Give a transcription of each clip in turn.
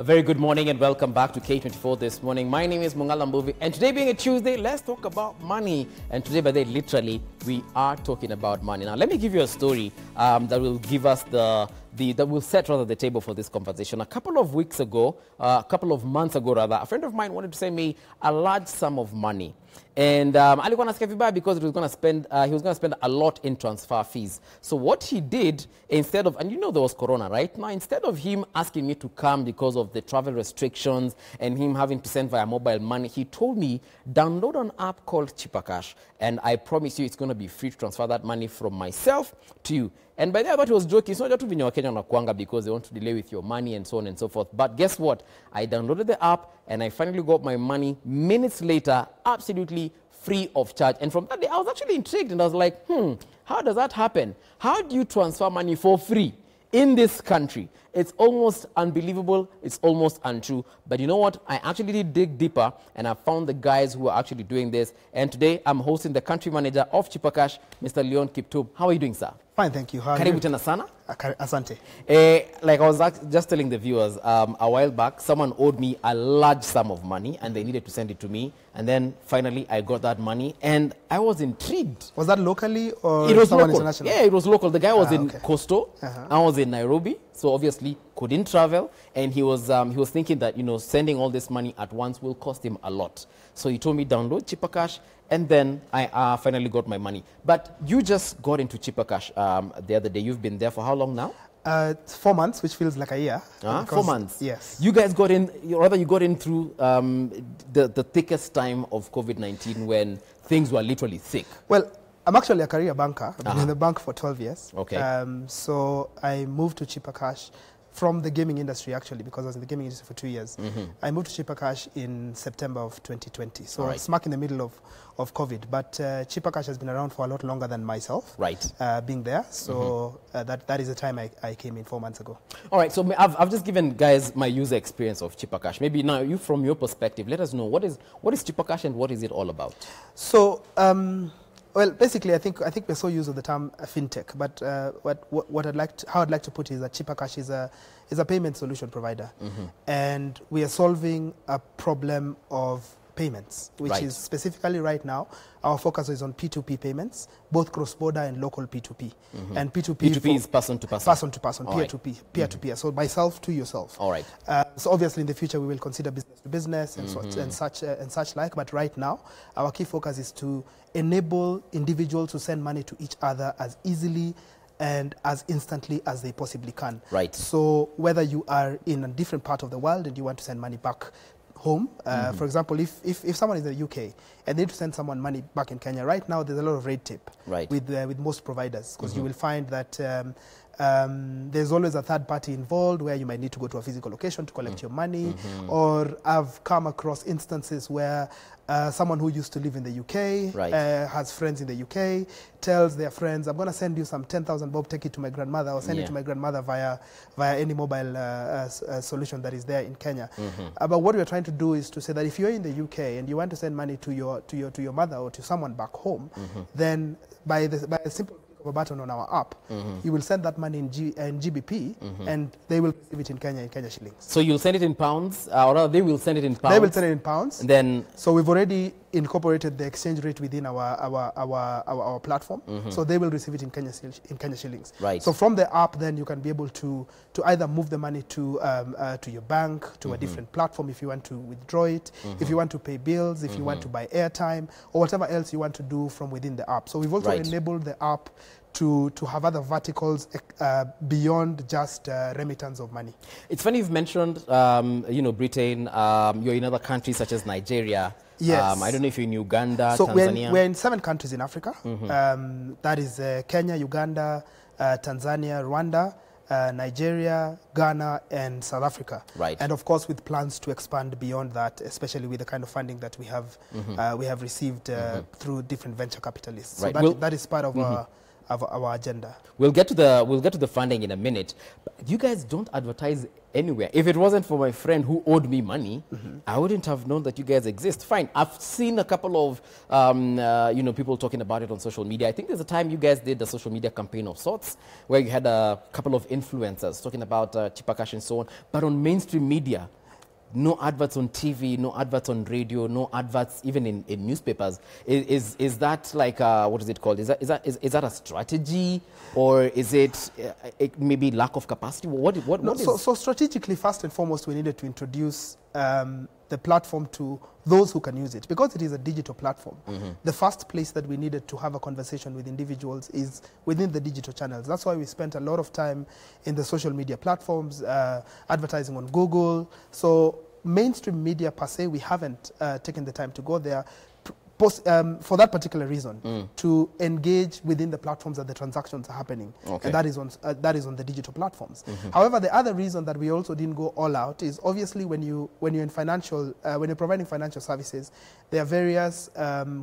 A very good morning and welcome back to K24 this morning. My name is Mungala Mbuvi, and today being a Tuesday, let's talk about money. And today, by the way, literally, we are talking about money. Now, let me give you a story that will give us that will set rather the table for this conversation. A couple of months ago, a friend of mine wanted to send me a large sum of money. And alikuwa nasikia vibaya because he was going to spend a lot in transfer fees. So what he did, instead of, and you know there was Corona, right? Now, instead of him asking me to come because of the travel restrictions and him having to send via mobile money, he told me, download an app called Cheaper Cash, and I promise you it's going to be free to transfer that money from myself to you. And by the way, but he was joking. It's not just to Kenya na Kwanga because they want to delay with your money and so on and so forth. But guess what? I downloaded the app and I finally got my money minutes later, absolutely free of charge. And from that day, I was actually intrigued and I was like, how does that happen? How do you transfer money for free in this country? It's almost unbelievable. It's almost untrue. But you know what? I actually did dig deeper and I found the guys who are actually doing this. And today I'm hosting the country manager of Cheaper Cash, Mr. Leon Kiptub. How are you doing, sir? Fine, thank you. How are you? Karibu tena sana. Asante. Like I was just telling the viewers, a while back, someone owed me a large sum of money and they needed to send it to me. And then finally I got that money and I was intrigued. Was that locally or it was someone local? International? Yeah, it was local. The guy was in okay. Coastal. I was in Nairobi. So obviously couldn't travel. And he was thinking that, sending all this money at once will cost him a lot. So he told me download Cheaper Cash. And then I finally got my money. But you just got into Cheaper Cash the other day. You've been there for how long now? 4 months, which feels like a year. 4 months? Yes. You guys got in, rather you got in through the thickest time of COVID-19 when things were literally thick. Well, I'm actually a career banker. I've been in the bank for 12 years. Okay. So I moved to Cheaper Cash from the gaming industry, actually, because I was in the gaming industry for 2 years. I moved to Cheaper Cash in September of 2020. So right. Smack in the middle of COVID. But Cheaper Cash has been around for a lot longer than myself. Right. Being there. So that is the time I came in 4 months ago. All right. So I've just given guys my user experience of Cheaper Cash. Maybe now, you from your perspective, let us know what is Cheaper Cash and what is it all about? So, well, basically, I think we're so used to the term fintech, but how I'd like to put it is that Cheaper Cash is a payment solution provider, and we are solving a problem of payments, which is specifically right now our focus is on P2P payments, both cross-border and local P2P. And P2P is person to person. Person to person, peer to peer. So myself to yourself. All right. So obviously in the future we will consider business to business and such like. But right now our key focus is to enable individuals to send money to each other as easily and as instantly as they possibly can. Right. So whether you are in a different part of the world and you want to send money back home, for example, if someone is in the UK and they need to send someone money back in Kenya, right now there's a lot of red tape with most providers, because you will find that there's always a third party involved where you might need to go to a physical location to collect your money, or I've come across instances where someone who used to live in the UK has friends in the UK, tells their friends, I'm going to send you some 10,000 bob, take it to my grandmother, or send it to my grandmother via any mobile solution that is there in Kenya. But what we're trying to do is to say that if you're in the UK and you want to send money to your mother or to someone back home, then by a simple of a button on our app, you will send that money in GBP, and they will receive it in Kenya shillings. So you'll send it in pounds, or rather they will send it in pounds? They will send it in pounds. And then, so we've already incorporated the exchange rate within our platform, so they will receive it in Kenya shillings. Right. So from the app, then you can be able to either move the money to your bank, to a different platform if you want to withdraw it, if you want to pay bills, if you want to buy airtime, or whatever else you want to do from within the app. So we've also enabled the app to have other verticals beyond just remittance of money. It's funny you've mentioned, Britain, you're in other countries such as Nigeria. Yes. I don't know if you're in Uganda, Tanzania. We're in 7 countries in Africa. That is Kenya, Uganda, Tanzania, Rwanda, Nigeria, Ghana, and South Africa. Right. And of course, with plans to expand beyond that, especially with the kind of funding that we have received through different venture capitalists. So that is part of our agenda. We'll get to the funding in a minute. But you guys don't advertise anywhere. If it wasn't for my friend who owed me money, I wouldn't have known that you guys exist. Fine, I've seen a couple of people talking about it on social media. I think there's a time you guys did a social media campaign of sorts where you had a couple of influencers talking about cheaper cash and so on. But on mainstream media, no adverts on TV, no adverts on radio, no adverts even in newspapers. Is that like, what is it called? Is that a strategy, or is it maybe lack of capacity? So strategically, first and foremost, we needed to introduce the platform to those who can use it, because it is a digital platform. The first place that we needed to have a conversation with individuals is within the digital channels. That's why we spent a lot of time in the social media platforms, advertising on Google. So mainstream media per se, we haven't taken the time to go there for that particular reason, to engage within the platforms that the transactions are happening, and that is on the digital platforms. However, the other reason that we also didn't go all out is obviously when you're providing financial services, there are various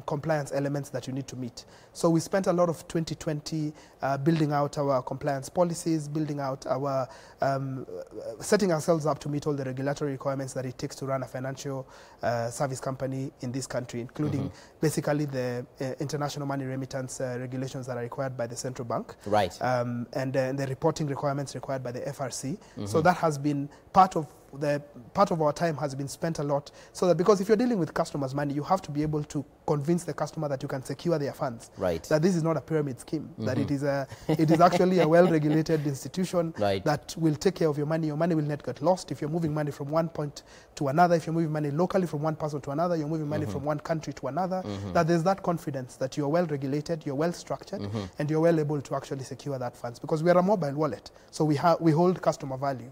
compliance elements that you need to meet. So we spent a lot of 2020 building out our compliance policies, building out our setting ourselves up to meet all the regulatory requirements that it takes to run a financial service company in this country, including basically the international money remittance regulations that are required by the central bank, right? And the reporting requirements required by the FRC. So that has been part of our time has been spent a lot, so that, because if you're dealing with customers' money, you have to be able to convince the customer that you can secure their funds, right? That this is not a pyramid scheme, that it is actually a well-regulated institution, right, that will take care of your money. Your money will not get lost if you're moving money from one point to another. If you're moving money locally from one person to another, you're moving money from one country to another, that there's that confidence that you're well-regulated, you're well-structured, and you're well able to actually secure that funds, because we are a mobile wallet, so we hold customer value.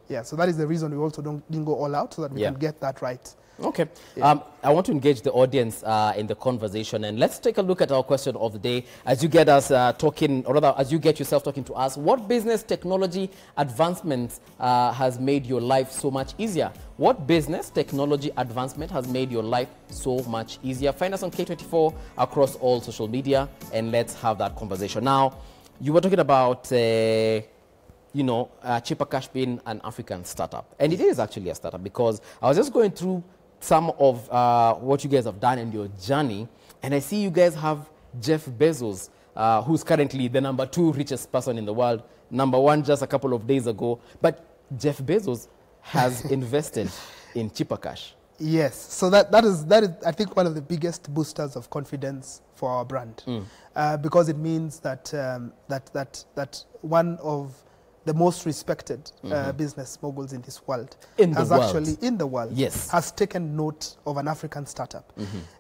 Yeah, so that is the reason we also didn't go all out, so that we can get that right. Okay. Yeah. I want to engage the audience in the conversation, and let's take a look at our question of the day as you get us talking, or rather as you get yourself talking to us. What business technology advancements has made your life so much easier? What business technology advancement has made your life so much easier? Find us on K24 across all social media, and let's have that conversation. Now, you were talking about cheaper cash being an African startup. And it is actually a startup, because I was just going through some of what you guys have done in your journey, and I see you guys have Jeff Bezos, who's currently the #2 richest person in the world, #1 just a couple of days ago. But Jeff Bezos has invested in cheaper cash. Yes, so that is I think one of the biggest boosters of confidence for our brand, because it means that that one of the most respected business moguls in this world has taken note of an African startup.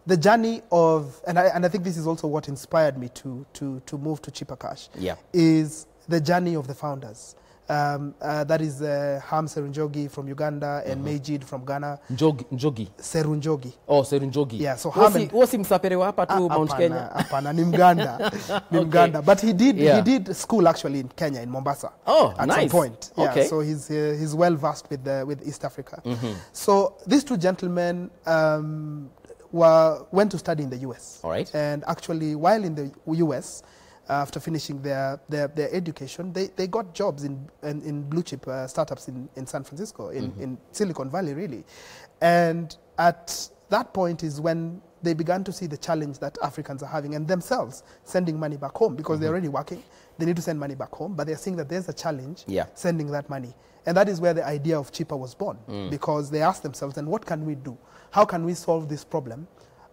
The journey of, and I think this is also what inspired me to move to cheaper cash, is the journey of the founders. That is Ham Serunjogi from Uganda and Majid from Ghana. Njogi. Serunjogi. Oh, Serunjogi. Yeah, so wasi msapere hapa tu Mount Kenya. Apana, ni Mganda. Ni Mganda. But he did school actually in Kenya, in Mombasa. Oh, at nice. some point. Yeah, okay. So he's well versed with East Africa. So these two gentlemen went to study in the US. All right. And actually, while in the US, after finishing their education, they got jobs in blue chip startups in San Francisco, in Silicon Valley, really. And at that point is when they began to see the challenge that Africans are having, and themselves sending money back home, because they're already working. They need to send money back home, but they're seeing that there's a challenge sending that money. And that is where the idea of Cheaper was born, because they asked themselves, then what can we do? How can we solve this problem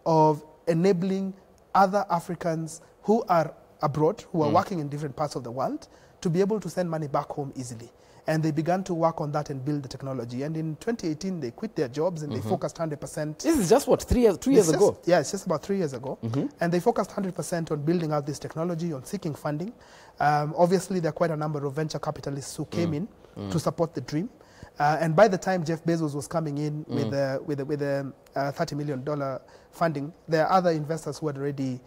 of enabling other Africans who are abroad, who are working in different parts of the world, to be able to send money back home easily? And they began to work on that and build the technology. And in 2018, they quit their jobs and they focused 100%. This is just what, 3 years ago? Yeah, it's just about 3 years ago. And they focused 100% on building out this technology, on seeking funding. Obviously, there are quite a number of venture capitalists who came in to support the dream. And by the time Jeff Bezos was coming in with a $30 million funding, there are other investors who had already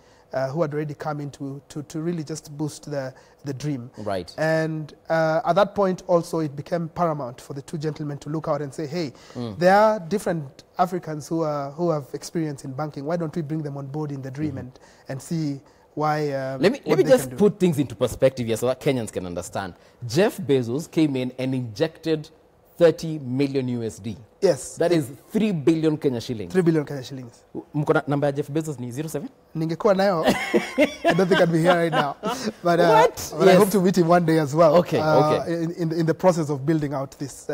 come in to really just boost the dream. Right. And at that point also it became paramount for the two gentlemen to look out and say, hey, there are different Africans who have experience in banking. Why don't we bring them on board in the dream and see why. Let me just put things into perspective here so that Kenyans can understand. Jeff Bezos came in and injected 30 million USD. Yes. That is 3 billion Kenya shillings. 3 billion Kenya shillings. Mkona number ya Jeff Bezos ni 07? Ningekuwa nayo, I don't think I'd be here right now. But, what? But yes. I hope to meet him one day as well. Okay, okay. In the process of building out this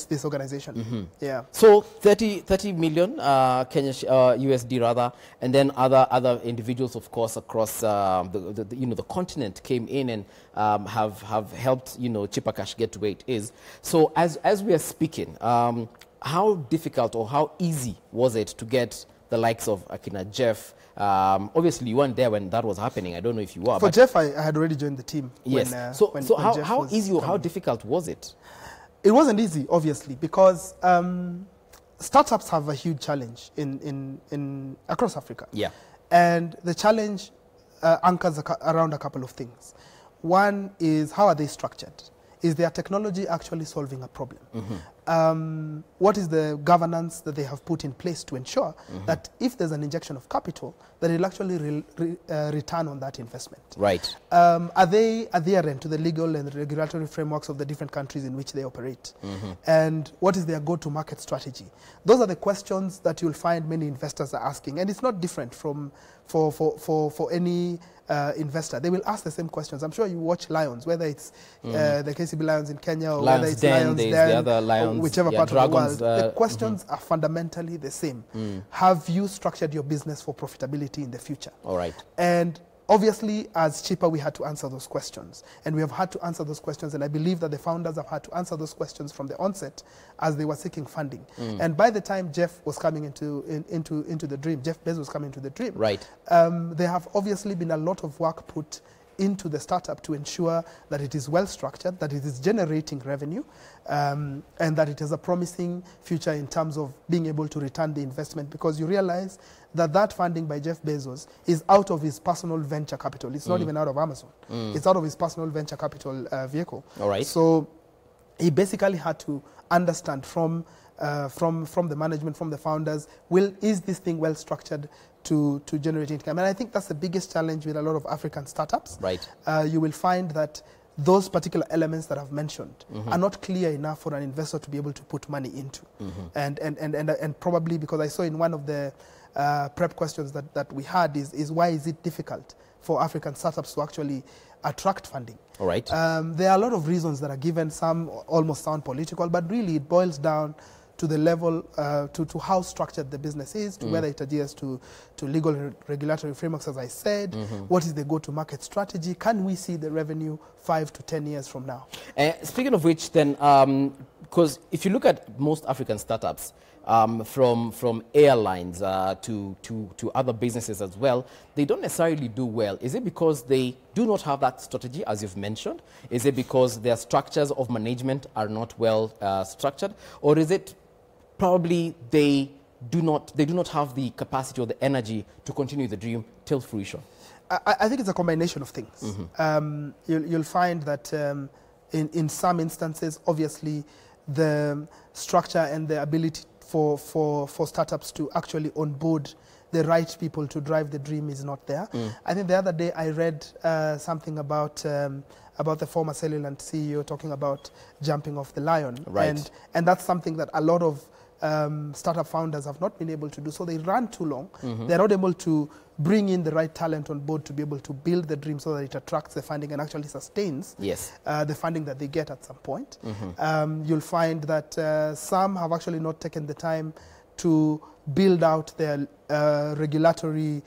this organization. Yeah. So 30 million Kenya USD rather, and then other individuals, of course, across the continent came in and have helped Chipper Cash get to where it is. So as we are speaking, how difficult or how easy was it to get the likes of Akina Jeff? Obviously, you weren't there when that was happening. I don't know if you were. For Jeff, I had already joined the team. Yes. When how easy or how difficult was it? It wasn't easy, obviously, because startups have a huge challenge in across Africa. Yeah. And the challenge anchors around a couple of things. One is, how are they structured? Is their technology actually solving a problem? What is the governance that they have put in place to ensure that if there's an injection of capital, that it'll actually return on that investment? Right. Are they adherent to the legal and regulatory frameworks of the different countries in which they operate? And what is their go-to-market strategy? Those are the questions that you'll find many investors are asking, and it's not different from for any investor. They will ask the same questions. I'm sure you watch Lions, whether it's the KCB Lions in Kenya or whether it's Lions Den, the other Lions, whichever part Dragons, of the world. The questions are fundamentally the same. Have you structured your business for profitability in the future? All right. And obviously, as Chipper, we had to answer those questions. And we have had to answer those questions, and I believe that the founders have had to answer those questions from the onset as they were seeking funding. And by the time Jeff was coming into the dream, Jeff Bezos was coming into the dream, right. There have obviously been a lot of work put into the startup to ensure that it is well structured, that it is generating revenue, and that it has a promising future in terms of being able to return the investment, because you realize that funding by Jeff Bezos is out of his personal venture capital. It's not even out of Amazon. It's out of his personal venture capital vehicle. All right. So he basically had to understand from the management, from the founders, is this thing well structured to generate income? And I think that's the biggest challenge with a lot of African startups. Right. You will find that those particular elements that I've mentioned are not clear enough for an investor to be able to put money into. And probably because I saw in one of the prep questions that we had is why is it difficult for African startups to actually attract funding? All right. There are a lot of reasons that are given. Some almost sound political, but really it boils down to the level, to how structured the business is, to whether it adheres to legal and regulatory frameworks, as I said. What is the go-to-market strategy? Can we see the revenue 5 to 10 years from now? Speaking of which, then, because if you look at most African startups, from airlines to other businesses as well, they don't necessarily do well. Is it because they do not have that strategy, as you've mentioned? Is it because their structures of management are not well structured? Or is it probably they do not have the capacity or the energy to continue the dream till fruition? I think it's a combination of things. You'll find that in some instances, obviously, the structure and the ability for startups to actually onboard the right people to drive the dream is not there. I think the other day I read something about the former Cellulant CEO talking about jumping off the lion. Right. And that's something that a lot of startup founders have not been able to do. So they run too long. They're not able to bring in the right talent on board to be able to build the dream so that it attracts the funding and actually sustains the funding that they get at some point. You'll find that some have actually not taken the time to build out their regulatory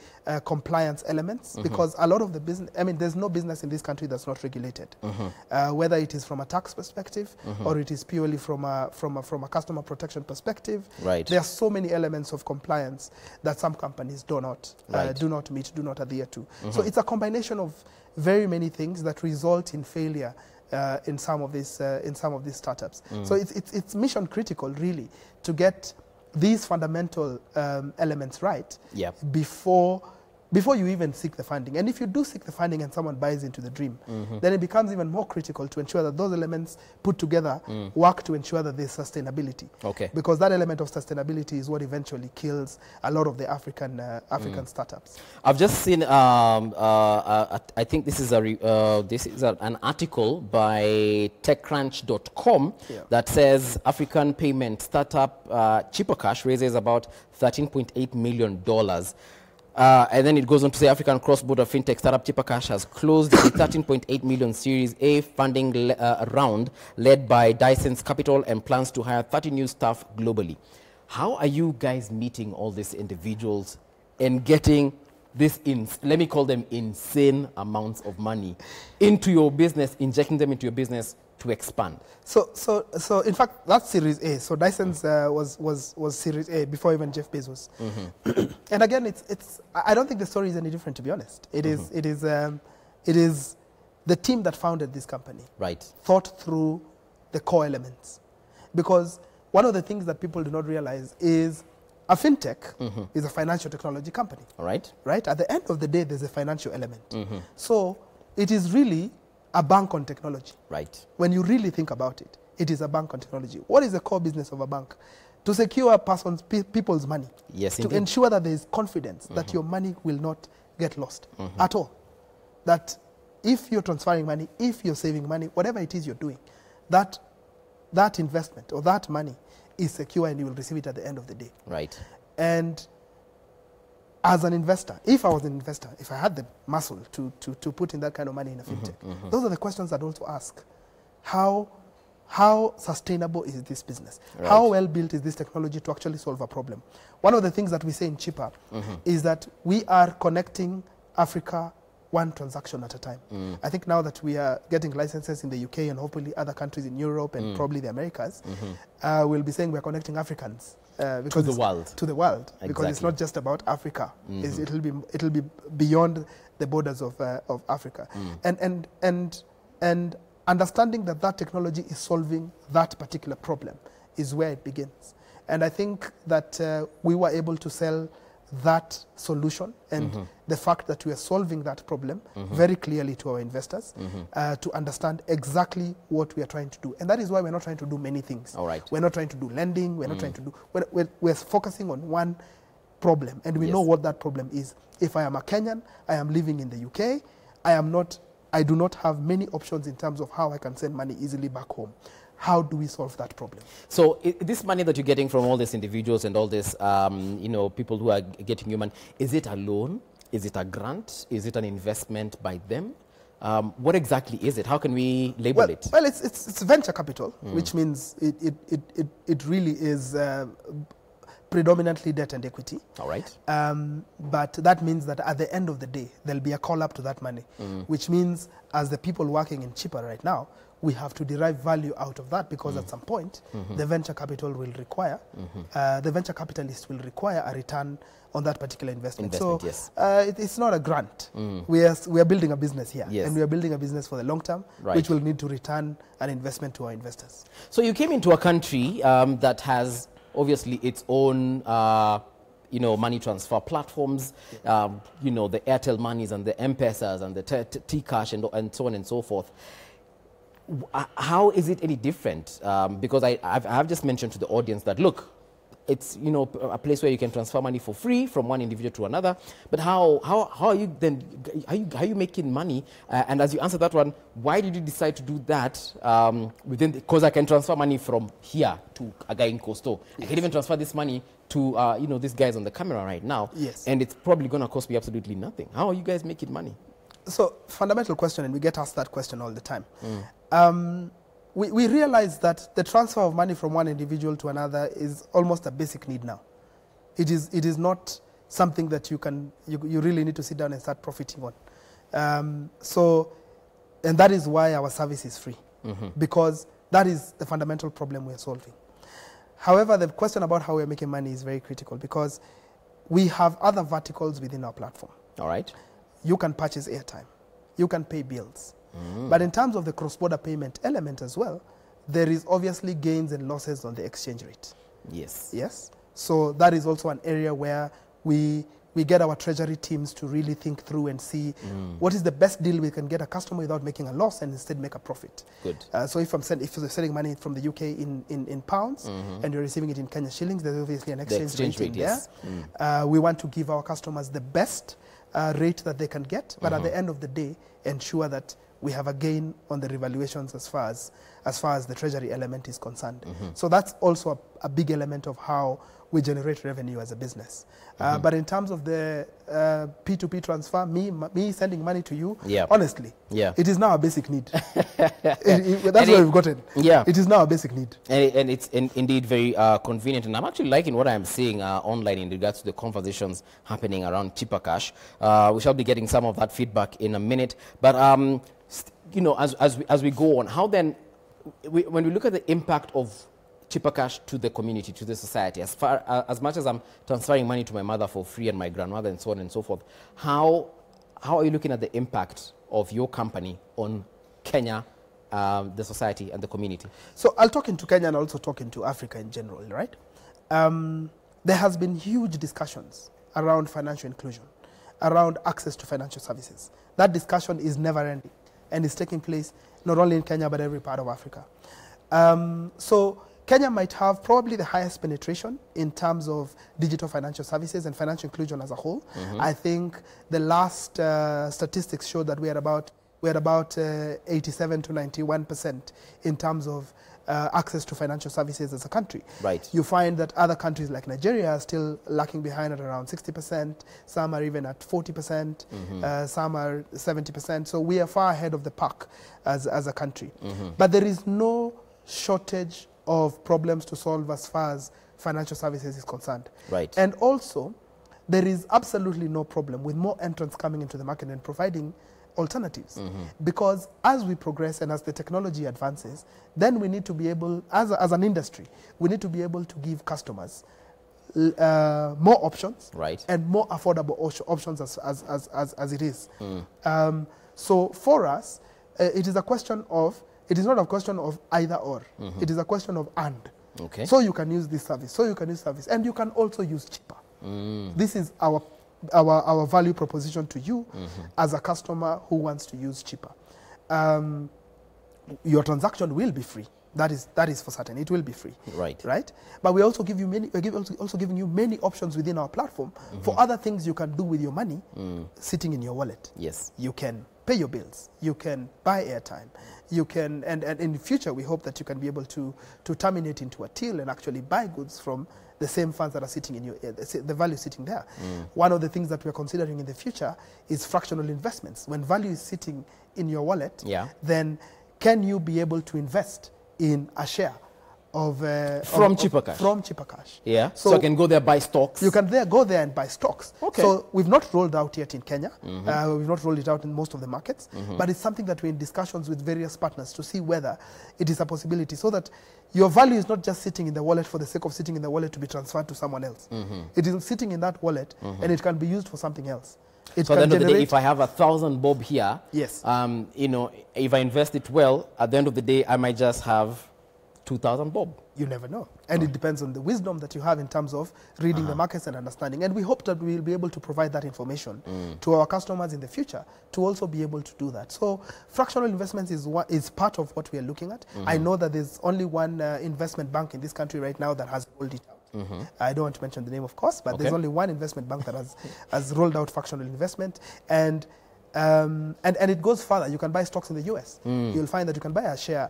compliance elements, because a lot of the business, I mean, there's no business in this country that's not regulated, whether it is from a tax perspective or it is purely from a customer protection perspective. Right. There are so many elements of compliance that some companies do not meet, do not adhere to. So it's a combination of very many things that result in failure in some of these startups. So it's mission critical, really, to get these fundamental elements right before before you even seek the funding. And if you do seek the funding and someone buys into the dream, then it becomes even more critical to ensure that those elements put together work to ensure that there's sustainability. Okay. Because that element of sustainability is what eventually kills a lot of the African startups. I've just seen, I think this is an article by TechCrunch.com that says African payment startup Cheaper Cash raises about $13.8 million. And then it goes on to say African cross-border fintech startup Cheaper Cash has closed a 13.8 million Series A funding round led by Dyson's Capital and plans to hire 30 new staff globally. How are you guys meeting all these individuals and getting this, let me call them insane amounts of money into your business, injecting them into your business to expand? So in fact, that's Series A. So Dyson's was Series A before even Jeff Bezos. And again, I don't think the story is any different, to be honest. It is the team that founded this company. Right. Thought through the core elements, because one of the things that people do not realize is a fintech is a financial technology company. All right. Right. At the end of the day, there's a financial element. So it is really a bank on technology. Right. When you really think about it, it is a bank on technology. What is the core business of a bank? To secure people's money. Yes, to indeed. ensure that there is confidence that your money will not get lost at all. That if you're transferring money, if you're saving money, whatever it is you're doing, that investment or that money is secure and you will receive it at the end of the day. Right. And as an investor, if I was an investor, if I had the muscle to put in that kind of money in a fintech, those are the questions I'd also ask. How sustainable is this business? Right. How well built is this technology to actually solve a problem? One of the things that we say in Cheaper is that we are connecting Africa one transaction at a time. I think now that we are getting licenses in the UK and hopefully other countries in Europe and probably the Americas, we'll be saying we're connecting Africans. To the world. To the world. Exactly. Because it's not just about Africa. It'll be beyond the borders of Africa. And understanding that technology is solving that particular problem is where it begins. And I think that we were able to sell that solution and the fact that we are solving that problem very clearly to our investors to understand exactly what we are trying to do. And that is why we're not trying to do many things. All right. We're not trying to do lending. We're not trying to do... We're focusing on one problem. And we know what that problem is. If I am a Kenyan, I am living in the UK, I do not have many options in terms of how I can send money easily back home. How do we solve that problem? So this money that you're getting from all these individuals and all these, people who are getting you money, is it a loan? Is it a grant? Is it an investment by them? What exactly is it? How can we label it? Well, it's venture capital, which means it really is predominantly debt and equity. All right. But that means that at the end of the day, there'll be a call up to that money, which means as the people working in Cheaper right now, we have to derive value out of that because at some point, the venture capital will require, the venture capitalist will require a return on that particular investment. It's not a grant. We are building a business here, and we are building a business for the long term, which will need to return an investment to our investors. So you came into a country that has obviously its own money transfer platforms, the Airtel monies and the M-Pesas and the T-Cash and so on and so forth. How is it any different? Because I've just mentioned to the audience that, look, it's a place where you can transfer money for free from one individual to another. But how are you then? How are you making money? And as you answer that one, why did you decide to do that because I can transfer money from here to a guy in Costo. I can even transfer this money to these guys on the camera right now. And it's probably going to cost me absolutely nothing. How are you guys making money? So fundamental question, and we get asked that question all the time. We realize that the transfer of money from one individual to another is almost a basic need now. It is not something that you really need to sit down and start profiting on. And that is why our service is free, because that is the fundamental problem we are solving. However, the question about how we are making money is very critical because we have other verticals within our platform. All right. You can purchase airtime. You can pay bills. But in terms of the cross-border payment element as well, there is obviously gains and losses on the exchange rate. Yes. Yes. So that is also an area where we we get our treasury teams to really think through and see what is the best deal we can get a customer without making a loss and instead make a profit. Good. So if you're selling money from the UK in pounds and you're receiving it in Kenya shillings, there's obviously an exchange rate yes. there. We want to give our customers the best rate that they can get, but at the end of the day, ensure that we have a gain on the revaluations as far as the treasury element is concerned. So that's also a big element of how we generate revenue as a business. But in terms of the P2P transfer, me sending money to you, honestly, it is now a basic need. That's where we've gotten. It is now a basic need. And it's indeed very convenient. And I'm actually liking what I'm seeing online in regards to the conversations happening around cheaper cash. We shall be getting some of that feedback in a minute. But, you know, as we go on, how then, when we look at the impact of cheaper cash to the community, to the society, as much as I'm transferring money to my mother for free and my grandmother and so on and so forth, how are you looking at the impact of your company on Kenya, the society and the community? So I'll talk into Kenya and also talk into Africa in general, right? There has been huge discussions around financial inclusion, around access to financial services. That discussion is never ending and is taking place not only in Kenya but every part of Africa. So Kenya might have probably the highest penetration in terms of digital financial services and financial inclusion as a whole. I think the last statistics show that we're about 87 to 91% in terms of access to financial services as a country. Right. You find that other countries like Nigeria are still lacking behind at around 60%. Some are even at 40%. Some are 70%. So we are far ahead of the pack as a country. But there is no shortage of problems to solve as far as financial services is concerned. Right. And also, there is absolutely no problem with more entrants coming into the market and providing alternatives. Because as we progress and as the technology advances, then we need to be able, as an industry, we need to be able to give customers more options and more affordable options as it is. So for us, it is a question of, it is not a question of either or. It is a question of and. Okay. So you can use this service, so you can use service, and you can also use cheaper. This is our value proposition to you as a customer who wants to use cheaper. Your transaction will be free. That is for certain. It will be free. Right. But we also give you also giving you many options within our platform for other things you can do with your money sitting in your wallet. Yes. You can pay your bills. You can buy airtime. You can, and in the future, we hope that you can be able to terminate into a till and actually buy goods from the same funds that are sitting in your, the value sitting there. One of the things that we're considering in the future is fractional investments. When value is sitting in your wallet, then can you be able to invest in a share of cheaper cash. From cheaper cash. Yeah. So I can go there buy stocks. You can go there and buy stocks. Okay. So we've not rolled out yet in Kenya. We've not rolled it out in most of the markets. But it's something that we're in discussions with various partners to see whether it is a possibility, so that your value is not just sitting in the wallet for the sake of sitting in the wallet to be transferred to someone else. It is sitting in that wallet and it can be used for something else. So at the end of the day, if I have 1,000 bob here, yes, you know, if I invest it well, at the end of the day, I might just have 2,000 bob. You never know. And it depends on the wisdom that you have in terms of reading the markets and understanding. And we hope that we will be able to provide that information to our customers in the future to also be able to do that. So fractional investments is part of what we are looking at. I know that there's only one investment bank in this country right now that has rolled it out. I don't want to mention the name, of course, but there's only one investment bank that has rolled out fractional investment. And it goes further. You can buy stocks in the US. You'll find that you can buy a share,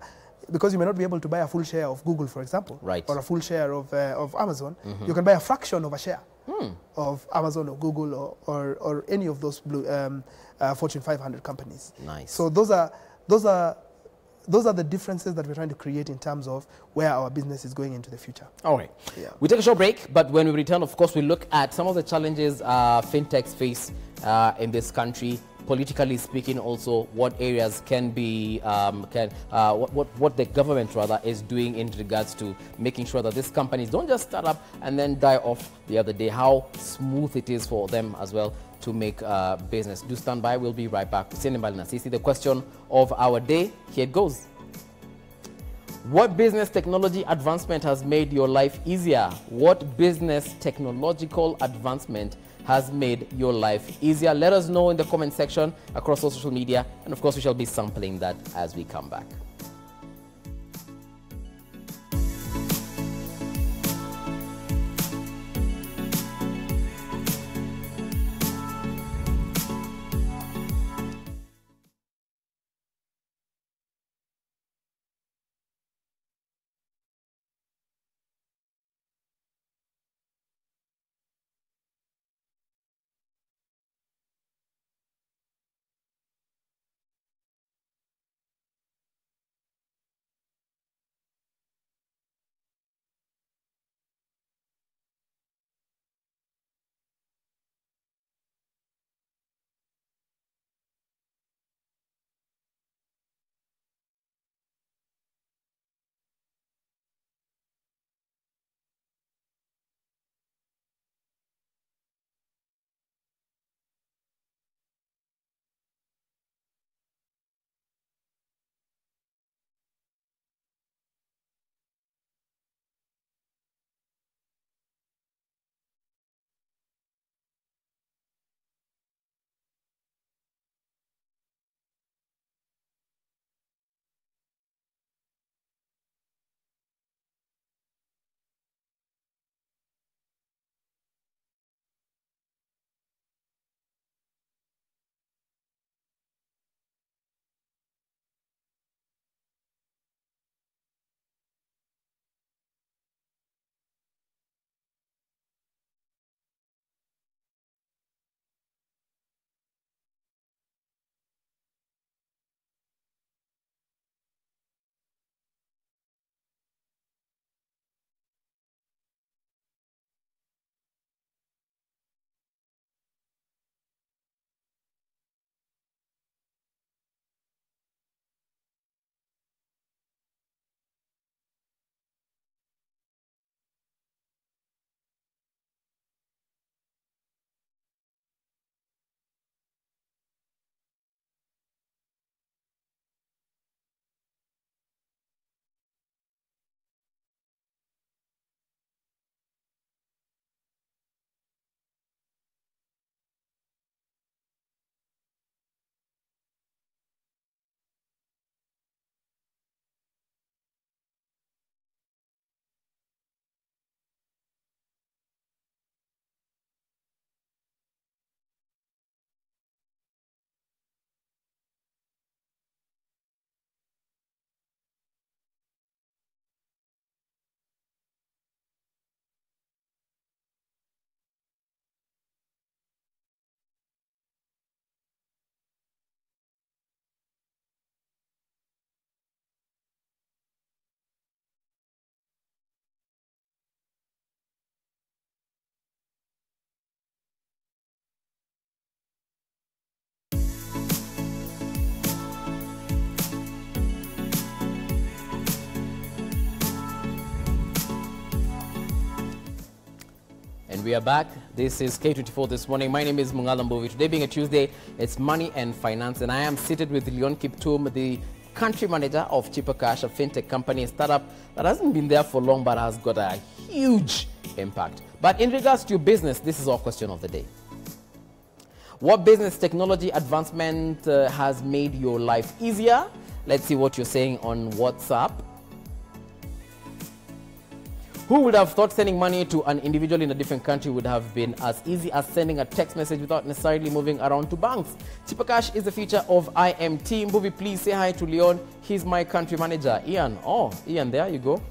because you may not be able to buy a full share of Google, for example, or a full share of Amazon. You can buy a fraction of a share of Amazon or Google or any of those Fortune 500 companies. Nice. So those are the differences that we're trying to create in terms of where our business is going into the future. All right. Yeah. We take a short break, but when we return, of course, we look at some of the challenges fintechs face in this country. Politically speaking, also what areas can be, what the government rather is doing in regards to making sure that these companies don't just start up and then die off the other day. How smooth it is for them as well to make business. Do stand by. We'll be right back. The question of our day, here it goes. What business technology advancement has made your life easier? What business technological advancement has made your life easier? Let us know in the comment section across all social media. And of course, we shall be sampling that as we come back. We are back. This is K24 this morning. My name is Mungala Mbuvi. Today being a Tuesday, it's money and finance, and I am seated with Leon Kiptum, the country manager of Cheaper Cash, a fintech company, a startup that hasn't been there for long but has got a huge impact. But in regards to your business, this is our question of the day. What business technology advancement has made your life easier? Let's see what you're saying on WhatsApp. Who would have thought sending money to an individual in a different country would have been as easy as sending a text message without necessarily moving around to banks? Cheaper Cash is the feature of IMT. Mbuvi, please say hi to Leon. He's my country manager. Ian. Oh, Ian, there you go.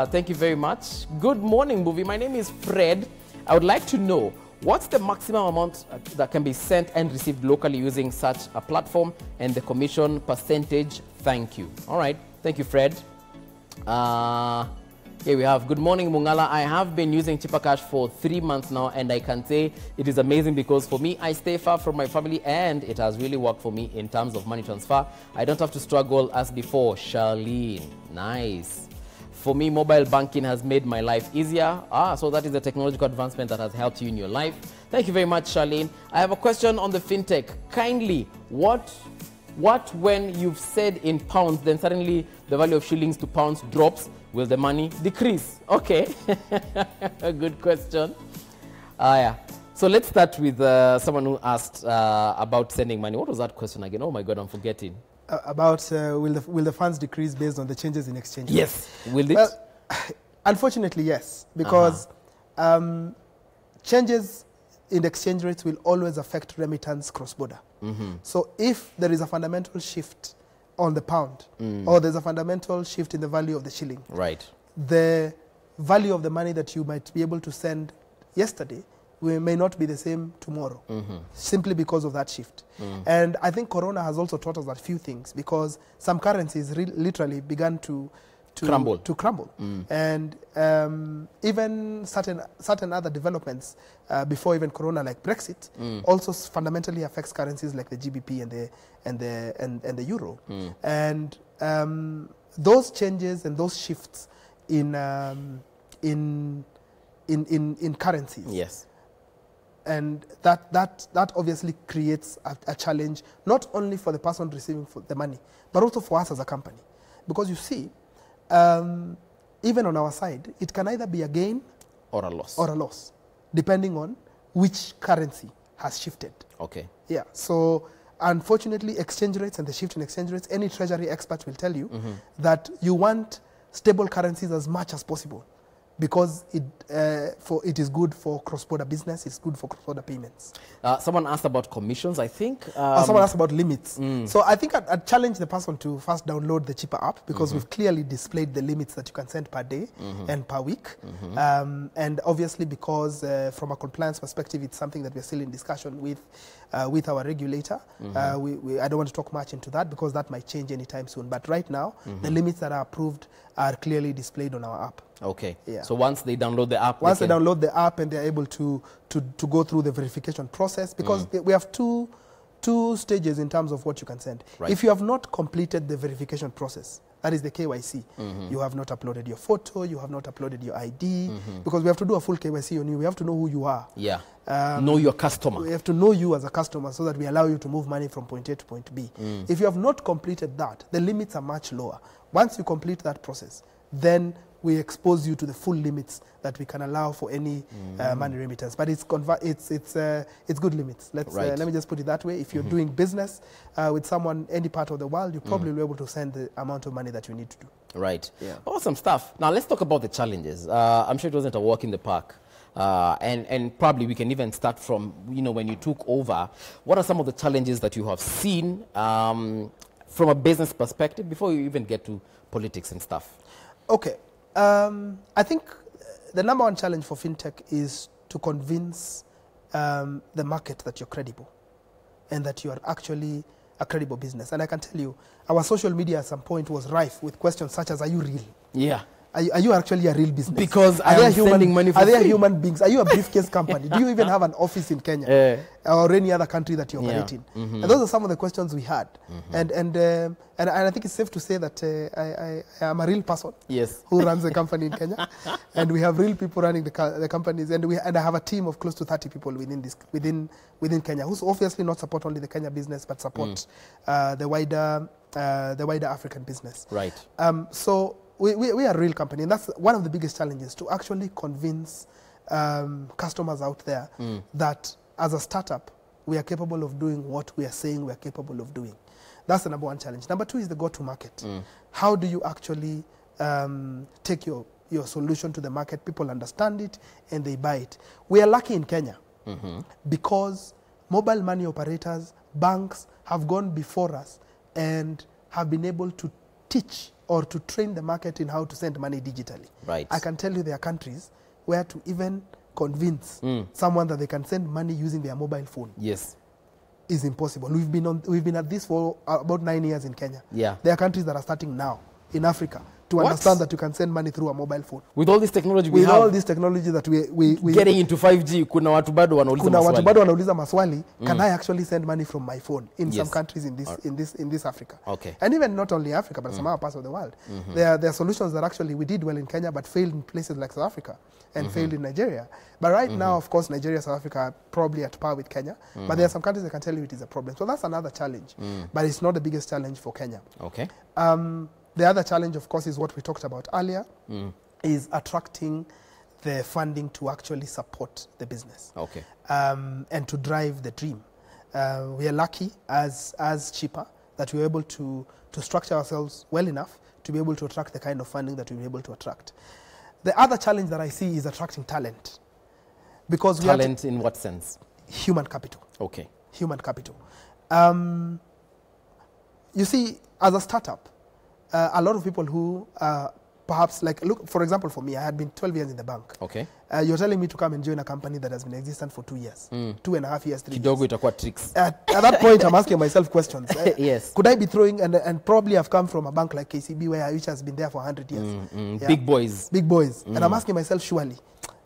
Thank you very much. Good morning, Mbuvi. My name is Fred. I would like to know, what's the maximum amount that can be sent and received locally using such a platform and the commission percentage? Thank you. All right. Thank you, Fred. Here we have, good morning, Mungala. I have been using Cheaper Cash for 3 months now, and I can say it is amazing because for me, I stay far from my family and it has really worked for me in terms of money transfer. I don't have to struggle as before. Charlene, nice. For me, mobile banking has made my life easier. So that is a technological advancement that has helped you in your life. Thank you very much, Charlene. I have a question on the fintech. Kindly, what when you've said in pounds, then suddenly the value of shillings to pounds drops? Will the money decrease? Okay. A good question. Yeah. So let's start with someone who asked about sending money. What was that question again? Oh my God, I'm forgetting. About will the funds decrease based on the changes in exchange rate? Yes. Will it? Unfortunately, yes, because changes in exchange rates will always affect remittance cross-border. So if there is a fundamental shift on the pound, or there's a fundamental shift in the value of the shilling, right, the value of the money that you might be able to send yesterday may not be the same tomorrow, simply because of that shift. And I think Corona has also taught us a few things, because some currencies literally began to crumble. And even certain other developments before even Corona, like Brexit, also fundamentally affects currencies like the GBP and the euro. And those changes and those shifts in currencies, yes, and that obviously creates a challenge, not only for the person receiving the money, but also for us as a company. Because you see, even on our side, it can either be a gain or a loss, depending on which currency has shifted. Okay. Yeah. So unfortunately, exchange rates and the shift in exchange rates, any treasury expert will tell you that you want stable currencies as much as possible, because it is good for cross-border business, it's good for cross-border payments. Someone asked about commissions, I think. Someone asked about limits. So I think I'd challenge the person to first download the cheaper app, because we've clearly displayed the limits that you can send per day and per week. And obviously, because from a compliance perspective, it's something that we're still in discussion with our regulator. I don't want to talk much into that, because that might change anytime soon. But right now, the limits that are approved are clearly displayed on our app. Okay. Yeah. So once they download the app, they download the app and they're able to go through the verification process, because we have two stages in terms of what you can send. Right. If you have not completed the verification process, that is the KYC, you have not uploaded your photo, you have not uploaded your ID, because we have to do a full KYC on you. We have to know who you are. Yeah. Know your customer. We have to know you as a customer, so that we allow you to move money from point A to point B. If you have not completed that, the limits are much lower. Once you complete that process, then we expose you to the full limits that we can allow for any money remittance. But it's good limits. Let me just put it that way. If you're doing business with someone any part of the world, you probably will be able to send the amount of money that you need to do. Right. Yeah. Awesome stuff. Now let's talk about the challenges. I'm sure it wasn't a walk in the park. And probably we can even start from, when you took over. What are some of the challenges that you have seen from a business perspective before you even get to politics and stuff? Okay. I think the number one challenge for fintech is to convince the market that you're credible and that you are actually a credible business. And I can tell you, our social media at some point was rife with questions such as, are you real? Yeah. Are you actually a real business? Because I am sending money for free. Are there human beings? Are you a briefcase company? Do you even have an office in Kenya or any other country that you operate in? And those are some of the questions we had. And I think it's safe to say that I am a real person who runs a company in Kenya. And we have real people running the companies. And I have a team of close to 30 people within Kenya, who obviously not support only the Kenya business, but support the wider African business. Right. So we are a real company, and that's one of the biggest challenges, to actually convince customers out there that as a startup, we are capable of doing what we are saying we are capable of doing. That's the number one challenge. Number two is the go-to-market. How do you actually take your solution to the market? People understand it and they buy it. We are lucky in Kenya because mobile money operators, banks have gone before us and have been able to teach or to train the market in how to send money digitally. Right. I can tell you there are countries where to even convince someone that they can send money using their mobile phone is impossible. We've been at this for about 9 years in Kenya. Yeah. There are countries that are starting now in Africa to understand that you can send money through a mobile phone. With all this technology we have. With all this technology that we getting into 5G, kuna watu bado wanauliza maswali, can I actually send money from my phone in some countries in this Africa? Okay. And even not only Africa, but some other parts of the world. There are solutions that actually we did well in Kenya, but failed in places like South Africa and failed in Nigeria. But right now, of course, Nigeria, South Africa are probably at par with Kenya. But there are some countries that can tell you it is a problem. So that's another challenge. But it's not the biggest challenge for Kenya. Okay. The other challenge, of course, is what we talked about earlier, is attracting the funding to actually support the business. Okay. And to drive the dream. We are lucky as cheaper that we are able to structure ourselves well enough to be able to attract the kind of funding that we're able to attract. The other challenge that I see is attracting talent. Because talent in what sense? Human capital. Okay. Human capital. You see, as a startup, a lot of people who perhaps, like, look, for example, for me, I had been 12 years in the bank. Okay. You're telling me to come and join a company that has been existent for 2 years, 2.5 years, 3 Kidogo years. itakuwa tricks. At that point, I'm asking myself questions. Yes. Could I be throwing, and probably I've come from a bank like KCB, which has been there for 100 years. Yeah. Big boys. Big boys. And I'm asking myself, surely,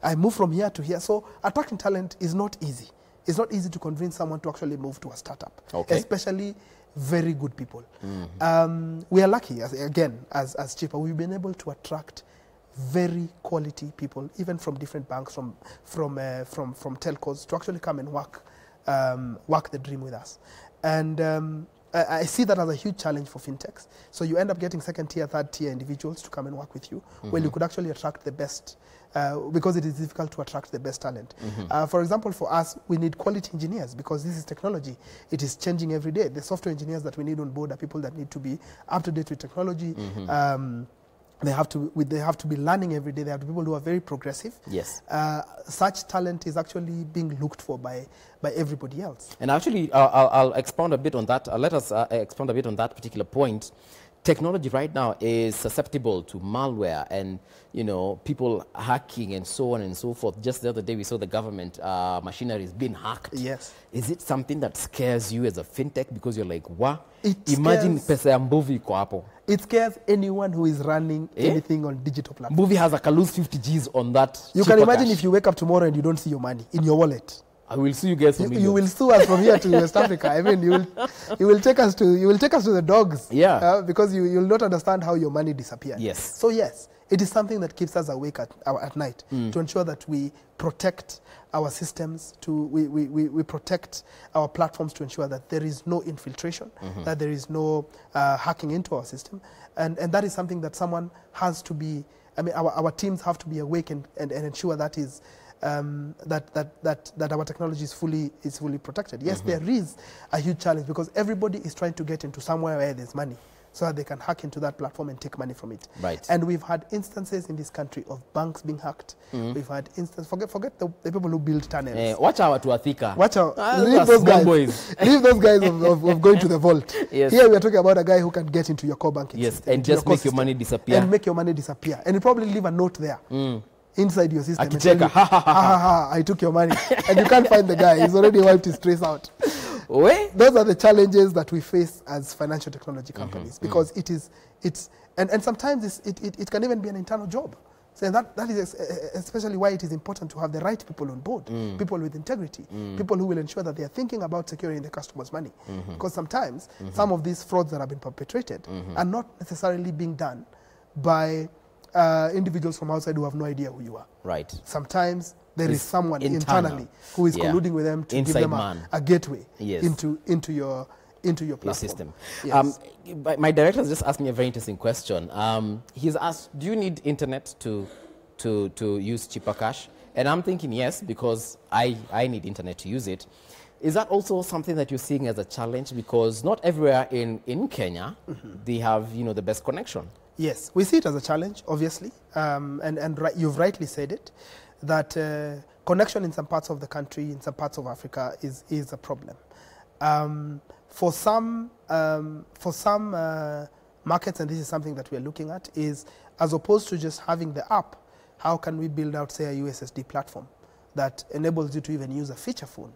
I move from here to here. So attracting talent is not easy. It's not easy to convince someone to actually move to a startup, especially very good people. We are lucky, as cheaper, we've been able to attract very quality people, even from different banks, from telcos, to actually come and work the dream with us. And I see that as a huge challenge for fintechs. So you end up getting second-tier, third-tier individuals to come and work with you, when you could actually attract the best, because it is difficult to attract the best talent. For example, for us, we need quality engineers, because this is technology. It is changing every day. The software engineers that we need on board are people that need to be up to date with technology. They have to be learning every day. They have to be people who are very progressive. Yes. Such talent is actually being looked for by everybody else. And actually, I'll expound a bit on that. Let us expound a bit on that particular point. Technology right now is susceptible to malware and, you know, people hacking and so on and so forth. Just the other day, we saw the government machinery is being hacked. Yes. Is it something that scares you as a fintech, because you're like, what? Imagine pesa ya Mbuvi iko hapo. It scares anyone who is running anything on digital platforms. Mbuvi has a lose 50 Gs on that. You can imagine if you wake up tomorrow and you don't see your money in your wallet. I will sue you guys from you will sue us from here to West Africa. I mean, you will take us to the dogs. Yeah. Because you will not understand how your money disappeared. Yes. So yes, it is something that keeps us awake at night, to ensure that we protect our systems, we protect our platforms, to ensure that there is no infiltration, that there is no hacking into our system, and that is something that someone has to be. I mean, our teams have to be awake and ensure that is. That our technology is fully protected. Yes, there is a huge challenge, because everybody is trying to get into somewhere where there's money, so that they can hack into that platform and take money from it. Right. And we've had instances in this country of banks being hacked. We've had instances. Forget the people who build tunnels. Watch out to Athika. Watch out. Leave those guys. Boys. Leave those guys of going to the vault. Yes. Here we are talking about a guy who can get into your core banking system. And just make your money disappear. And make your money disappear. And you probably leave a note there. Inside your system. Akicheka, ha ha ha, I took your money. And you can't find the guy. He's already wiped his trace out. Those are the challenges that we face as financial technology companies, because and sometimes it can even be an internal job. So that is especially why it is important to have the right people on board, people with integrity, people who will ensure that they are thinking about securing the customer's money. Because sometimes some of these frauds that have been perpetrated are not necessarily being done by individuals from outside who have no idea who you are. Right. Sometimes there is someone internally who is colluding with them to give them a gateway into your platform. System. Yes. My director has just asked me a very interesting question. He's asked, do you need internet to use cheaper cash? And I'm thinking yes, because I need internet to use it. Is that also something that you're seeing as a challenge? Because not everywhere in Kenya they have the best connection. Yes, we see it as a challenge, obviously, and you've rightly said it, that connection in some parts of the country, in some parts of Africa, is a problem. For some markets, and this is something that we are looking at, is as opposed to just having the app, how can we build out, say, a USSD platform that enables you to even use a feature phone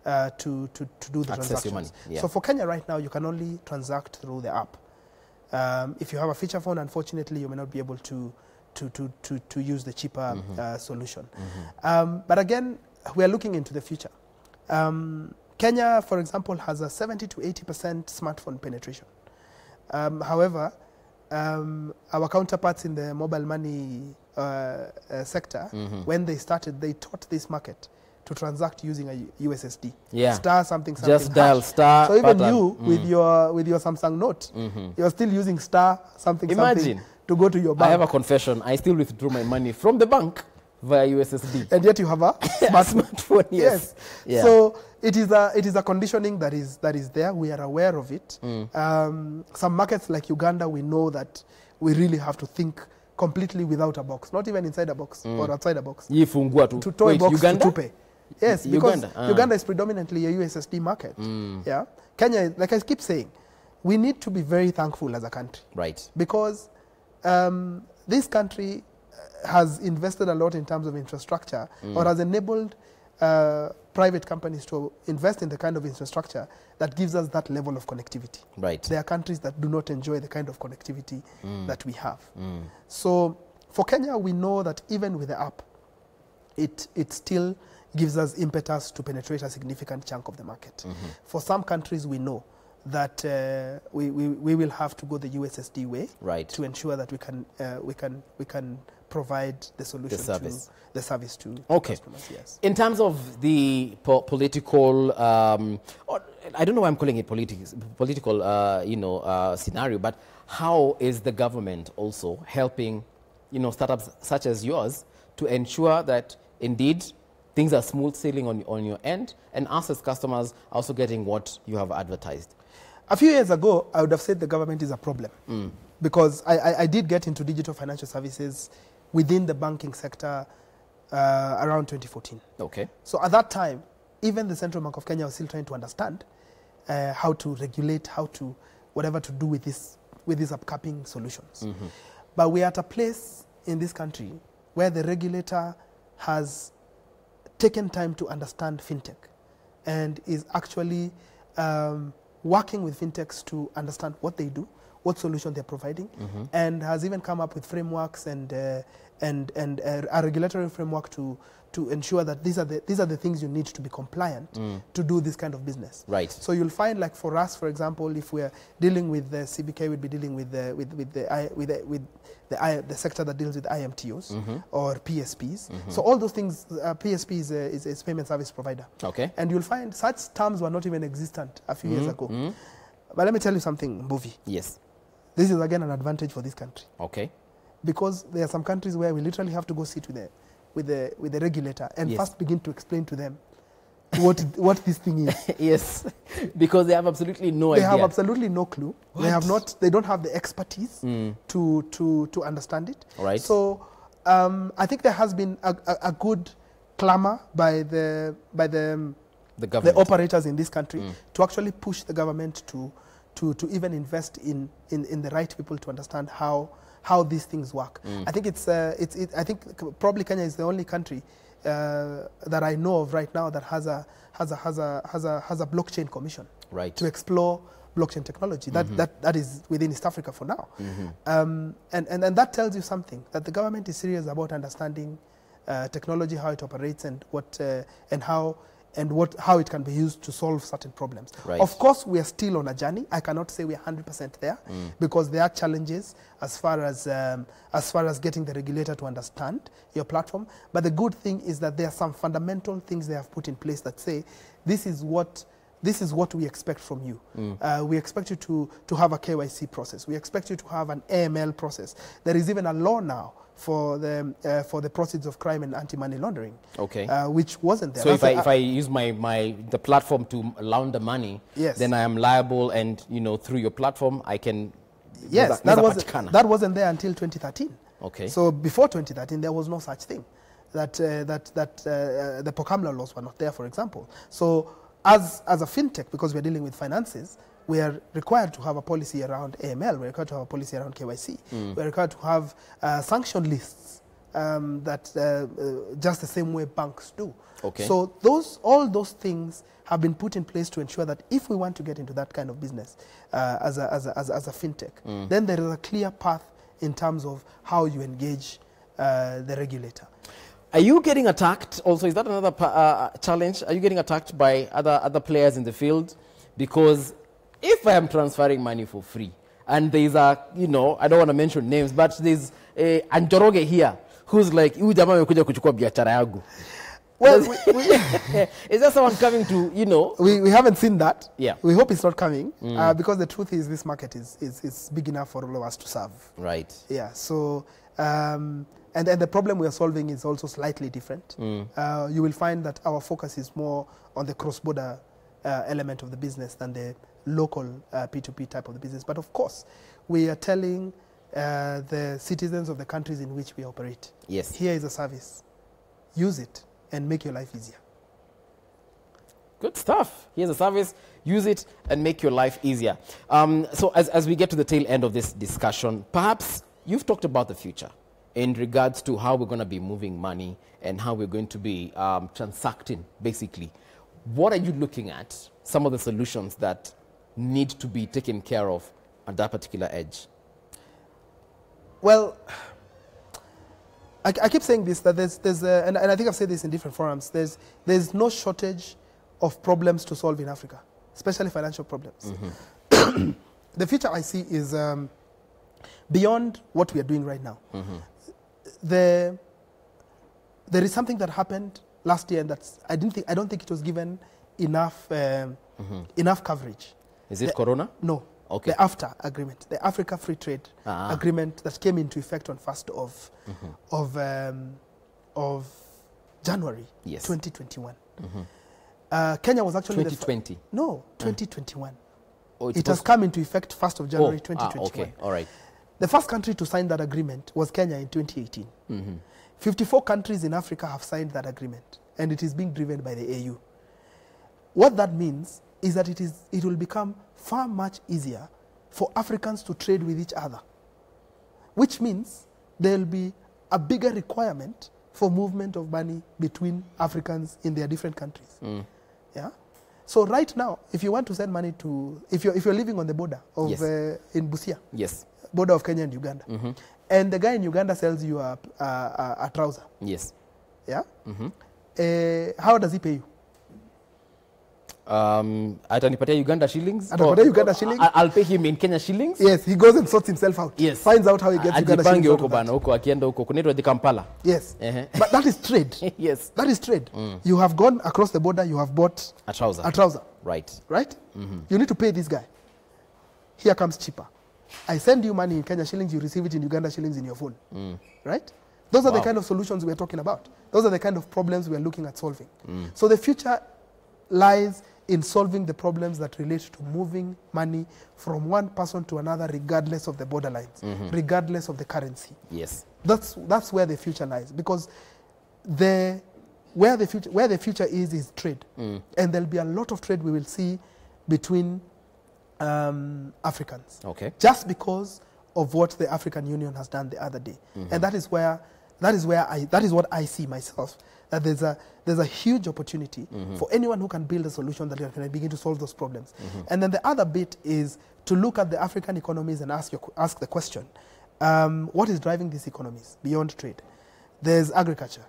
to do the transactions? Your money. Yeah. So for Kenya right now, you can only transact through the app. If you have a feature phone, unfortunately, you may not be able to use the cheaper solution. But again, we are looking into the future. Kenya, for example, has a 70 to 80% smartphone penetration. However, our counterparts in the mobile money sector, when they started, they taught this market to transact using a USSD. Yeah. Star something. Just dial star. So even you with your Samsung Note, you're still using star something. Imagine to go to your bank. I have a confession. I still withdrew my money from the bank via USSD. And yet you have a smartphone. Yes. Yeah. So it is a conditioning that is there. We are aware of it. Some markets like Uganda, we know that we really have to think completely without a box, not even inside a box or outside a box. To toy box Uganda? to pay. Yes, because Uganda is predominantly a USSD market. Yeah, Kenya, like I keep saying, we need to be very thankful as a country. Right. Because this country has invested a lot in terms of infrastructure, or has enabled private companies to invest in the kind of infrastructure that gives us that level of connectivity. Right. There are countries that do not enjoy the kind of connectivity that we have. So for Kenya, we know that even with the app, it still gives us impetus to penetrate a significant chunk of the market. For some countries, we know that we will have to go the USSD way, right, to ensure that we can provide the solution, the service to customers. Yes. In terms of the political, or I don't know why I'm calling it political, scenario, but how is the government also helping, startups such as yours to ensure that indeed things are smooth sailing on your end, and us as customers also getting what you have advertised? A few years ago, I would have said the government is a problem, because I did get into digital financial services within the banking sector around 2014. Okay. So at that time, even the Central Bank of Kenya was still trying to understand how to regulate, whatever to do with these upcoming solutions. But we are at a place in this country where the regulator has taken time to understand fintech and is actually working with fintechs to understand what they do, what solution they're providing, and has even come up with frameworks and a regulatory framework to ensure that these are the things you need to be compliant to do this kind of business. Right. So you'll find, like for us, for example, if we're dealing with the CBK, we'd be dealing with the sector that deals with IMTOs or PSPs. So all those things, PSP is payment service provider. Okay. And you'll find such terms were not even existent a few years ago. But let me tell you something, Mbuvi. Yes. This is again an advantage for this country. Okay. Because there are some countries where we literally have to go sit with the regulator and first begin to explain to them what this thing is. Yes, because they have absolutely no idea. They have absolutely no clue. What? They don't have the expertise to understand it. Right. So I think there has been a good clamor by the operators in this country to actually push the government to even invest in the right people to understand how these things work. I think I think probably Kenya is the only country that I know of right now that has a blockchain commission, right, to explore blockchain technology. That is within East Africa for now. And that tells you something, that the government is serious about understanding technology, how it operates, and how it can be used to solve certain problems. Right. Of course, we are still on a journey. I cannot say we are 100% there, because there are challenges as far as getting the regulator to understand your platform. But the good thing is that there are some fundamental things they have put in place that say, this is what we expect from you. We expect you to have a KYC process. We expect you to have an AML process. There is even a law now for the proceeds of crime and anti-money laundering, which wasn't there. So if I use the platform to launder money, then I am liable, and through your platform I can. Yes, that wasn't there until 2013. Okay. So before 2013, there was no such thing. That the Pokamla laws were not there, for example. So as a fintech, because we're dealing with finances, we are required to have a policy around AML. We're required to have a policy around KYC. We're required to have sanction lists just the same way banks do. Okay. So all those things have been put in place to ensure that if we want to get into that kind of business as a fintech, then there is a clear path in terms of how you engage the regulator. Are you getting attacked also? Is that another challenge? Are you getting attacked by other players in the field? Because if I am transferring money for free, and there's I don't want to mention names, but there's a Anjoroge here who's like, "Huyu jamaa amekuja kuchukua biashara yangu." Well, is there someone coming to, We haven't seen that. Yeah. We hope it's not coming, because the truth is this market is big enough for all of us to serve. Right. Yeah. So And the problem we are solving is also slightly different. You will find that our focus is more on the cross-border element of the business than the local P2P type of the business. But of course, we are telling the citizens of the countries in which we operate, yes, here is a service. Use it and make your life easier. Good stuff. Here's a service. Use it and make your life easier. So as we get to the tail end of this discussion, perhaps you've talked about the future in regards to how we're going to be moving money and how we're going to be transacting, basically. What are you looking at, some of the solutions that need to be taken care of at that particular edge? Well, I keep saying this, that and I think I've said this in different forums, there's no shortage of problems to solve in Africa, especially financial problems. The future I see is beyond what we are doing right now. There is something that happened last year, and that's I don't think it was given enough enough coverage. Is it Corona? No. Okay. The AFTA agreement, the Africa Free Trade Agreement that came into effect on 1st of January 2021. Kenya was actually 2020. No, 2021. Oh, it has come into effect 1st of January 2021. Okay, all right. The first country to sign that agreement was Kenya in 2018. 54 countries in Africa have signed that agreement, and it is being driven by the AU. What that means is that it will become far much easier for Africans to trade with each other, which means there will be a bigger requirement for movement of money between Africans in their different countries. Yeah. So right now, if you want to send money to, if you're living on the border of in Busia, border of Kenya and Uganda, and the guy in Uganda sells you a trouser, yeah, how does he pay you? Atanipatia Uganda shillings? Uganda shillings? I'll pay him in Kenya shillings? Yes, he goes and sorts himself out. Yes. Finds out how he gets Uganda shillings out of that. Kampala. Yes. But that is trade. Yes. That is trade. You have gone across the border, you have bought a trouser. Right. Right? You need to pay this guy. Here comes cheaper. I send you money in Kenya shillings, you receive it in Uganda shillings in your phone. Right? Those are the kind of solutions we're talking about. Those are the kind of problems we're looking at solving. So the future lies in solving the problems that relate to moving money from one person to another, regardless of the borderlines, regardless of the currency. Yes. That's where the future lies, because where the future is trade. And there'll be a lot of trade we will see between Africans. Okay. Just because of what the African Union has done the other day. And that is what I see myself. That there's a huge opportunity for anyone who can build a solution that can begin to solve those problems. And then the other bit is to look at the African economies and ask the question, what is driving these economies beyond trade? There's agriculture,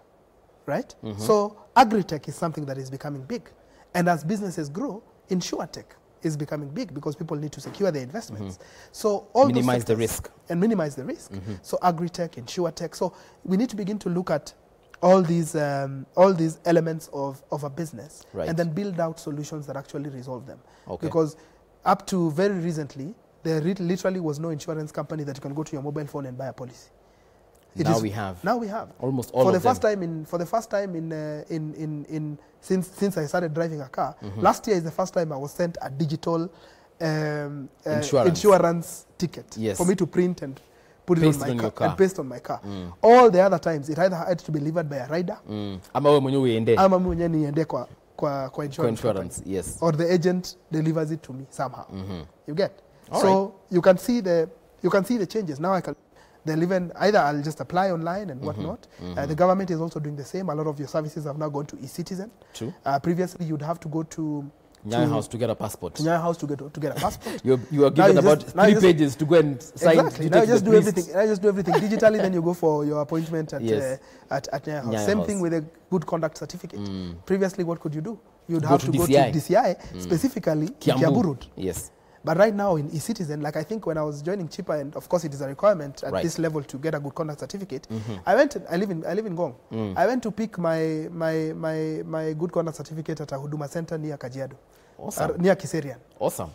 right? So agri-tech is something that is becoming big. And as businesses grow, insurtech is becoming big because people need to secure their investments. So all minimize the risk. And minimize the risk. So agri-tech, insurtech. So we need to begin to look at all these elements of a business, and then build out solutions that actually resolve them. Because up to very recently, there literally was no insurance company that you can go to your mobile phone and buy a policy. Now we have almost all of them. For the first time since I started driving a car, last year is the first time I was sent a digital insurance ticket for me to print and put it on my car and paste on my car. All the other times, it either had to be delivered by a rider, kwa insurance, yes, or the agent delivers it to me somehow. You get? So you can see the changes. Now they'll even either I'll just apply online and whatnot. The government is also doing the same. A lot of your services have now gone to e-citizen. True. Previously, you'd have to go to Nyayo House to get a passport. Nyayo House to get a passport. You are given about 3 pages to go and sign. Exactly. Now you just do everything. I just do everything digitally. Then you go for your appointment at Nyayo House. Same thing with a good conduct certificate. Previously, what could you do? You'd have to go to DCI, specifically Kiambu Road. Yes. But right now in e-citizen, like I think when I was joining Chipa, and of course it is a requirement at this level to get a good conduct certificate. I live in Gong. I went to pick my good conduct certificate at a Huduma Center near Kajiado. Awesome. Near Kiserian. Awesome.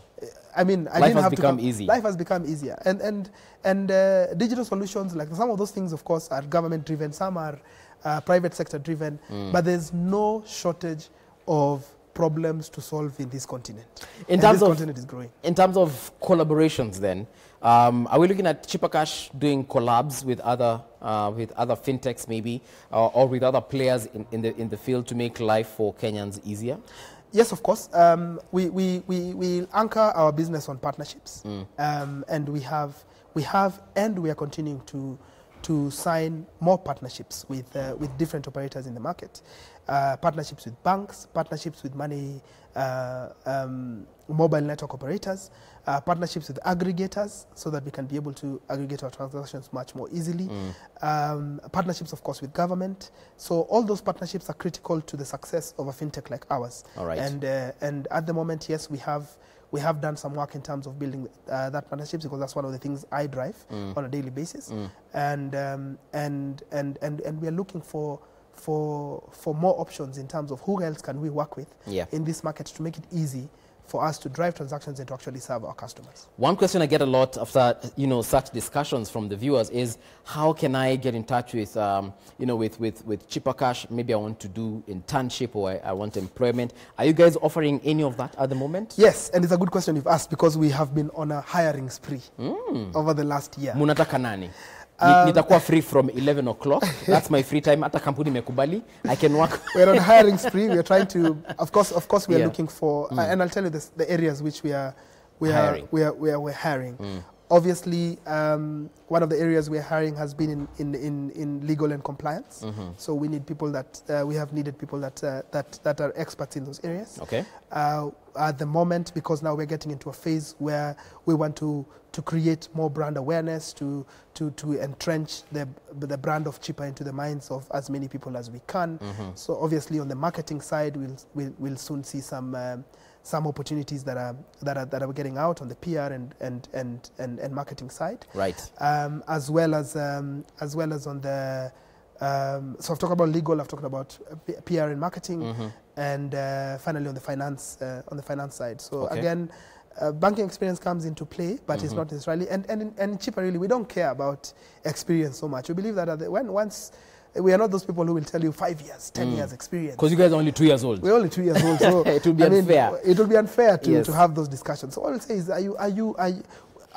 I mean, life has become easy. Life has become easier. And digital solutions, like some of those things, of course, are government-driven, some are private sector-driven, but there's no shortage of problems to solve in this continent. This continent is growing. In terms of collaborations then, are we looking at Cheaper Cash doing collabs with other fintechs maybe, or with other players in the field to make life for Kenyans easier? Yes, of course. We anchor our business on partnerships, and we are continuing to sign more partnerships with different operators in the market. Partnerships with banks, partnerships with mobile network operators, partnerships with aggregators so that we can be able to aggregate our transactions much more easily. Partnerships, of course, with government. So all those partnerships are critical to the success of a fintech like ours. All right. And at the moment, yes, we have done some work in terms of building that partnerships, because that's one of the things I drive on a daily basis. And we are looking for more options in terms of who else can we work with in this market to make it easy for us to drive transactions and to actually serve our customers. One question I get a lot after such discussions from the viewers is, how can I get in touch with with Cheaper Cash? Maybe I want to do internship, or I want employment. Are you guys offering any of that at the moment? Yes, and it's a good question you've asked, because we have been on a hiring spree over the last year. Munataka nani? Nitakuwa free from 11 o'clock. That's my free time. Hata kampuni mekubali. I can work. We're on a hiring spree. We are trying to, of course, we are looking for, and I'll tell you the areas which we are hiring. Obviously, one of the areas we're hiring has been in legal and compliance. So we need people that we have needed people that are experts in those areas. Okay. At the moment, because now we're getting into a phase where we want to create more brand awareness, to entrench the brand of Cheaper into the minds of as many people as we can. So obviously, on the marketing side, we'll soon see some opportunities that are getting out on the PR and marketing side. Right. As well as on the so I've talked about legal, I've talked about PR and marketing, and finally on the finance side. So again, banking experience comes into play, but it's not necessarily, and Cheaper, really, we don't care about experience so much. We believe that once we are not those people who will tell you 5 years, 10 years experience. Because you guys are only 2 years old. We're only 2 years old, so it will be unfair. It will be unfair to have those discussions. So all I'll say is, are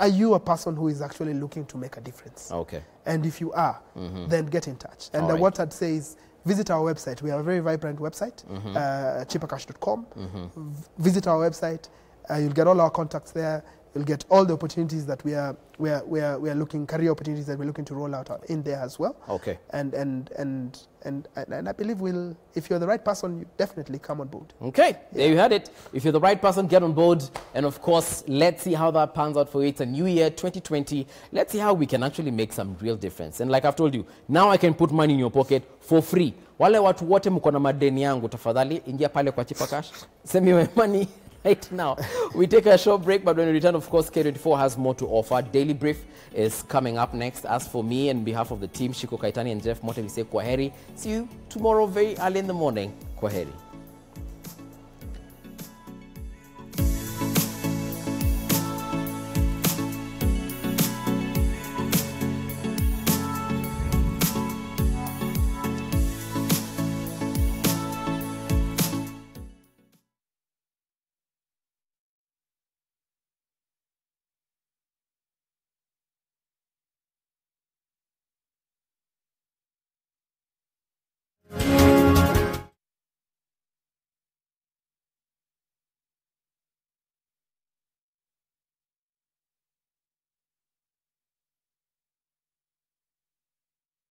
you a person who is actually looking to make a difference? Okay. And if you are, then get in touch. And what I'd say is, visit our website. We have a very vibrant website, cheapercash.com. Visit our website. You'll get all our contacts there. You'll get all the opportunities that we are looking, career opportunities that we're looking to roll out in there as well. Okay. And I believe if you're the right person, you definitely come on board. Okay. There you had it. If you're the right person, get on board. And of course, let's see how that pans out for you. It's a new year, 2020. Let's see how we can actually make some real difference. And like I've told you, now I can put money in your pocket for free. Wale watu wote mko na madeni yangu, tafadhali ingia pale kwa Cheaper Cash. Send me my money right now. We take a short break, but when we return, of course, K24 has more to offer. Daily Brief is coming up next. As for me, on behalf of the team, Shiko Kaitani and Jeff Mote, we say kwaheri. See you tomorrow very early in the morning. Kwaheri.